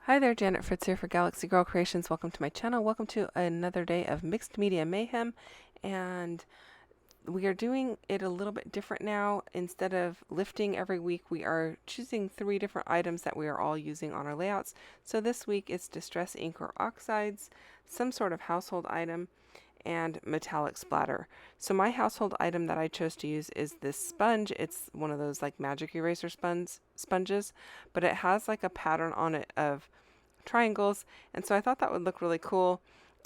Hi there, Janet Fritz here for Galaxy Girl Creations. Welcome to my channel. Welcome to another day of Mixed Media Mayhem. And we are doing it a little bit different now. Instead of lifting every week, we are choosing 3 different items that we are all using on our layouts. So this week it's distress ink or oxides, some sort of household item, and metallic splatter. So my household item that I chose to use is this sponge. It's one of those like magic eraser sponges, but it has like a pattern on it of triangles, and so I thought that would look really cool,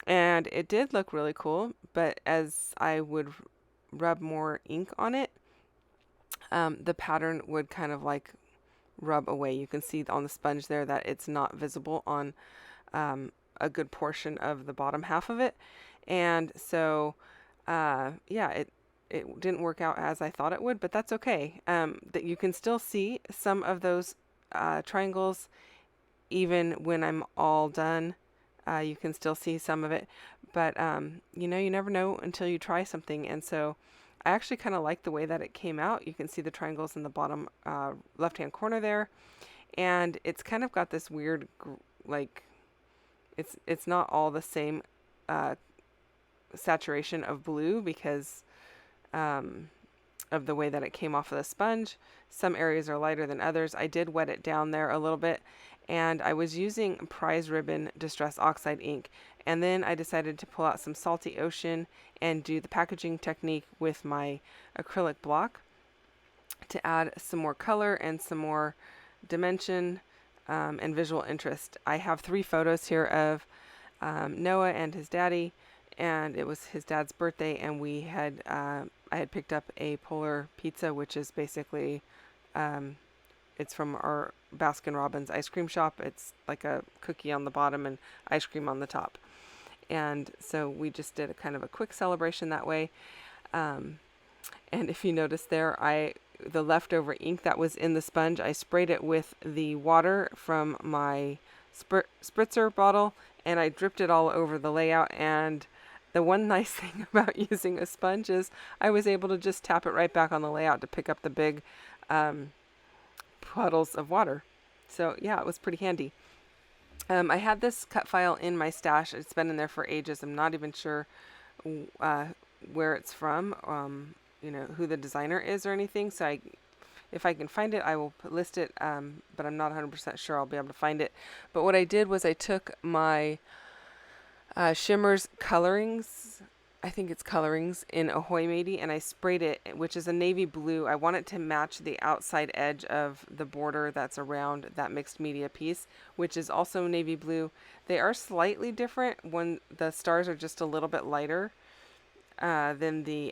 and it did look really cool. But as I would rub more ink on it, the pattern would kind of like rub away. You can see on the sponge there that it's not visible on a good portion of the bottom half of it. And so yeah, it didn't work out as I thought it would, but that's okay. That you can still see some of those triangles even when I'm all done. You can still see some of it, but you know, you never know until you try something. And so I actually kind of like the way that it came out. You can see the triangles in the bottom left-hand corner there, and it's kind of got this weird like it's not all the same saturation of blue because of the way that it came off of the sponge. Some areas are lighter than others. I did wet it down there a little bit, and I was using Prize Ribbon Distress Oxide ink, and then I decided to pull out some Salty Ocean and do the packaging technique with my acrylic block to add some more color and some more dimension and visual interest. I have 3 photos here of Noah and his daddy, and it was his dad's birthday, and we had I had picked up a Polar Pizza, which is basically it's from our Baskin Robbins ice cream shop. It's like a cookie on the bottom and ice cream on the top, and so we just did a kind of a quick celebration that way. And if you notice there, the leftover ink that was in the sponge, I sprayed it with the water from my spritzer bottle, and I dripped it all over the layout. And the one nice thing about using a sponge is I was able to just tap it right back on the layout to pick up the big puddles of water. So yeah, it was pretty handy. I had this cut file in my stash. It's been in there for ages. I'm not even sure where it's from, you know, who the designer is or anything. So if I can find it, I will list it, but I'm not 100% sure I'll be able to find it. But what I did was I took my Shimmer's colorings, I think it's colorings in Ahoy Matey, and I sprayed it, which is a navy blue. I want it to match the outside edge of the border that's around that mixed media piece, which is also navy blue. They are slightly different when the stars are just a little bit lighter than the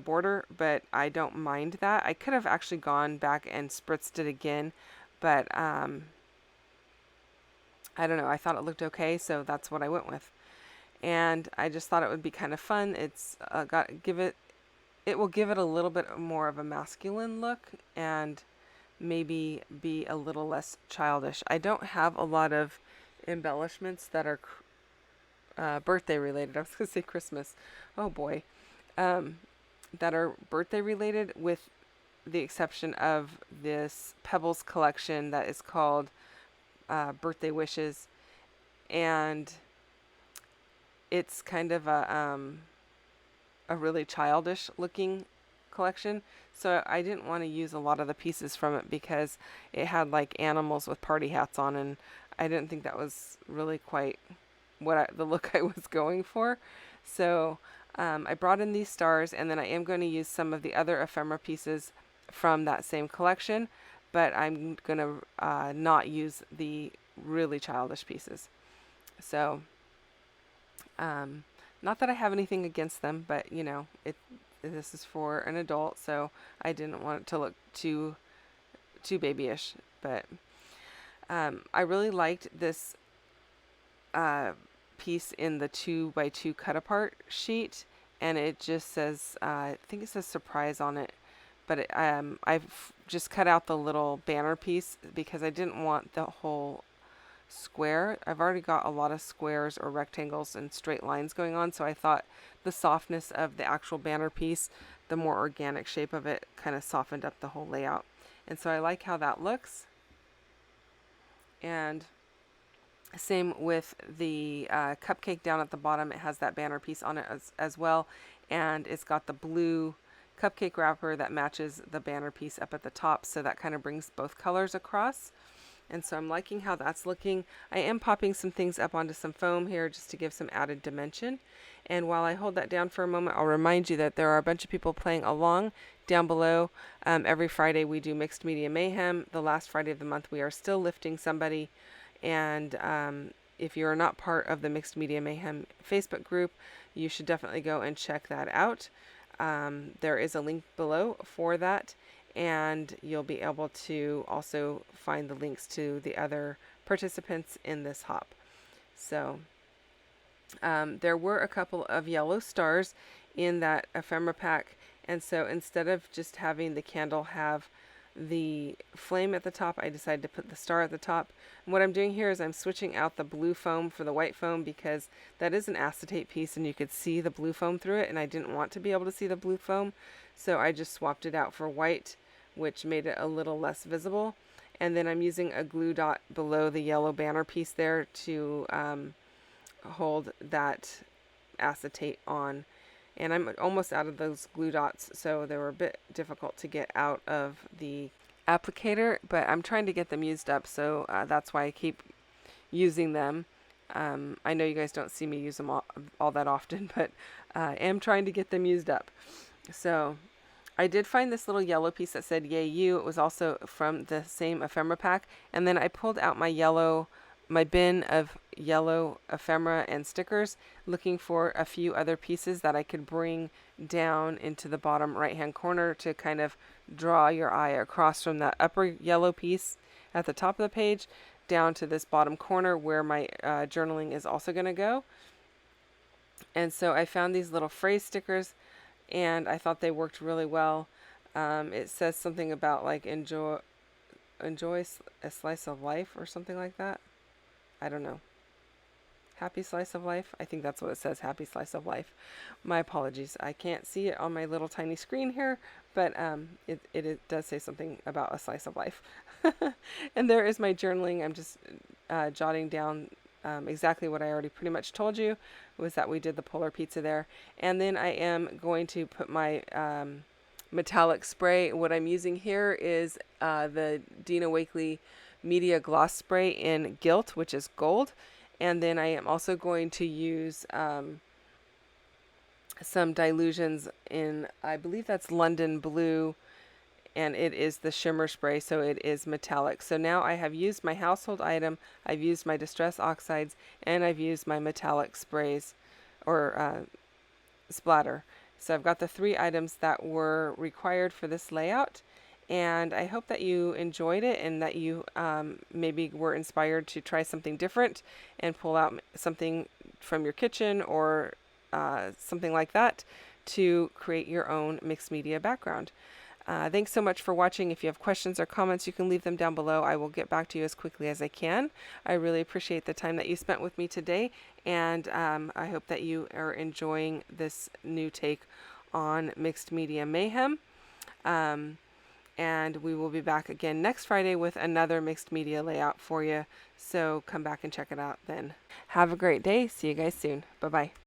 border, but I don't mind that. I could have actually gone back and spritzed it again, but I don't know. I thought it looked okay, so that's what I went with. And I just thought it would be kind of fun. It's it will give it a little bit more of a masculine look and maybe be a little less childish. I don't have a lot of embellishments that are birthday related. I was going to say Christmas. Oh boy. That are birthday related, with the exception of this Pebbles collection that is called Birthday Wishes, and it's kind of a really childish looking collection, so I didn't want to use a lot of the pieces from it because it had like animals with party hats on, and I didn't think that was really quite the look I was going for. So I brought in these stars, and then I am going to use some of the other ephemera pieces from that same collection, but I'm going to not use the really childish pieces. So, not that I have anything against them, but you know, this is for an adult, so I didn't want it to look too babyish. But I really liked this piece in the 2x2 cut apart sheet, and it just says I think it says surprise on it, but I've just cut out the little banner piece because I didn't want the whole square. I've already got a lot of squares or rectangles and straight lines going on, so I thought the softness of the actual banner piece, the more organic shape of it, kind of softened up the whole layout. And so I like how that looks. And Same with the cupcake down at the bottom. It has that banner piece on it as well. And it's got the blue cupcake wrapper that matches the banner piece up at the top. So that kind of brings both colors across. And so I'm liking how that's looking. I am popping some things up onto some foam here just to give some added dimension. And while I hold that down for a moment, I'll remind you that there are a bunch of people playing along down below. Every Friday we do Mixed Media Mayhem. The last Friday of the month we are still lifting somebody. And if you're not part of the Mixed Media Mayhem Facebook group, you should definitely go and check that out. There is a link below for that, and you'll be able to also find the links to the other participants in this hop. So there were a couple of yellow stars in that ephemera pack, and so instead of just having the candle have the flame at the top, I decided to put the star at the top. And what I'm doing here is I'm switching out the blue foam for the white foam because that is an acetate piece and you could see the blue foam through it, and I didn't want to be able to see the blue foam, so I just swapped it out for white, which made it a little less visible. And then I'm using a glue dot below the yellow banner piece there to hold that acetate on. And I'm almost out of those glue dots, so they were a bit difficult to get out of the applicator, but I'm trying to get them used up, so that's why I keep using them. I know you guys don't see me use them all that often, but I am trying to get them used up. So I did find this little yellow piece that said "Yay You." It was also from the same ephemera pack, and then I pulled out my bin of yellow ephemera and stickers, looking for a few other pieces that I could bring down into the bottom right hand corner to kind of draw your eye across from that upper yellow piece at the top of the page down to this bottom corner where my journaling is also going to go. And so I found these little phrase stickers, and I thought they worked really well. It says something about like enjoy a slice of life or something like that. I don't know. Happy slice of life? I think that's what it says, happy slice of life. My apologies. I can't see it on my little tiny screen here, but it does say something about a slice of life. And there is my journaling. I'm just jotting down exactly what I already pretty much told you, was that we did the polar pizza there. And then I am going to put my metallic spray. What I'm using here is the Dina Wakley Media Gloss Spray in Gilt, which is gold. And then I am also going to use some dilutions in, I believe that's London Blue, and it is the shimmer spray, so it is metallic. So now I have used my household item, I've used my distress oxides, and I've used my metallic sprays or splatter. So I've got the 3 items that were required for this layout. And I hope that you enjoyed it and that you maybe were inspired to try something different and pull out something from your kitchen or something like that to create your own mixed media background. Thanks so much for watching. If you have questions or comments, you can leave them down below. I will get back to you as quickly as I can. I really appreciate the time that you spent with me today, and I hope that you are enjoying this new take on Mixed Media Mayhem. And we will be back again next Friday with another mixed media layout for you. So come back and check it out then. Have a great day. See you guys soon. Bye-bye.